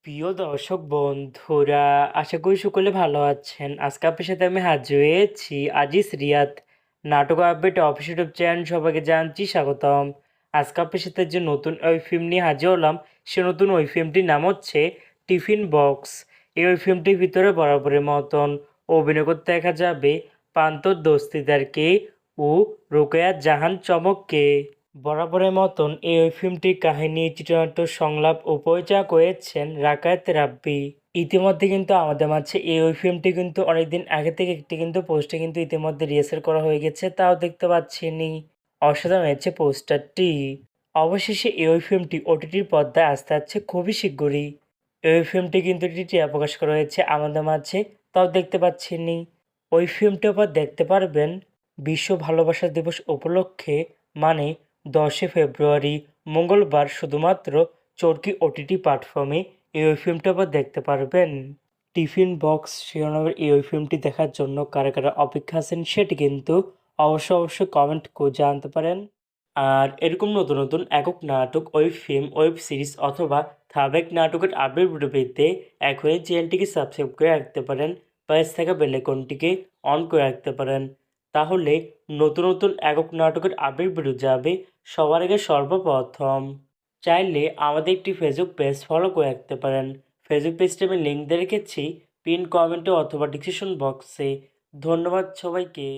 প্রিয় দর্শক বন্ধুরা, আশা করি সকলে ভালো আছেন। আজকে আপনার সাথে আমি হাজির হয়েছি আজিজ রিয়াদ নাটক আপডেট অফিস ইউটিউব চ্যানেল। সবাইকে জানছি স্বাগতম। আজকে আপনার সাথে যে নতুন ওই ফিল্ম নিয়ে হাজির হলাম, সে নতুন ওই ফিল্মটির নাম হচ্ছে টিফিন বক্স। এই ওই ফিল্মটির ভিতরে বরাবরের মতন অভিনয় করতে দেখা যাবে পান্তর দস্তিদারকে ও রোকেয়া জাহান চমককে। বরাবরের মতন এই ফিল্মটির কাহিনী, চিত্রনাট্য, সংলাপ ও পরিচালক হয়েছেন রাকায়েত রাব্বি। ইতিমধ্যে কিন্তু আমাদের মাঝে এই ফিল্মটি কিন্তু অনেকদিন আগে থেকে একটি কিন্তু পোস্টে কিন্তু ইতিমধ্যে রিহার্সাল করা হয়ে গেছে, তাও দেখতে পাচ্ছেনি। অসাধারণ হয়েছে পোস্টারটি। অবশেষে এই ফিল্মটি ওটিটির পর্দায় আসতে যাচ্ছে খুবই শীঘ্রই। এই ফিল্মটি কিন্তু টিআর প্রকাশ করা হয়েছে আমাদের মাঝে, তাও দেখতে পাচ্ছেনি। ওই ফিল্মটি আবার দেখতে পারবেন বিশ্ব ভালোবাসা দিবস উপলক্ষে, মানে 10 ফেব্রুয়ারি মঙ্গলবার শুধুমাত্র চরকি ওটিটি প্ল্যাটফর্মে এই ফিল্মটা আবার দেখতে পারবেন। টিফিন বক্স শিরোনামের এই ফিল্মটি দেখার জন্য কারা কারা অপেক্ষা আছেন সেটি কিন্তু অবশ্যই কমেন্ট করে জানতে পারেন। আর এরকম নতুন নতুন একক নাটক, ওয়েব ফিল্ম, ওয়েব সিরিজ অথবা ধারাবাহিক নাটকের আপডেট ভিডিও পেতে এখনই চ্যানেলটিকে সাবস্ক্রাইব করে রাখতে পারেন, পাশে থাকা বেল আইকনটিকে অন করে রাখতে পারেন। তাহলে নতুন নতুন একক নাটকের আপডেট ভিডিও যাবে সবার আগে সর্বপ্রথম। চাইলে আমাদের একটি ফেসবুক পেজ ফলো করে রাখতে পারেন। ফেসবুক পেজটা আমি লিঙ্ক দিয়ে রেখেছি পিন কমেন্টে অথবা ডিসক্রিপশন বক্সে। ধন্যবাদ সবাইকে।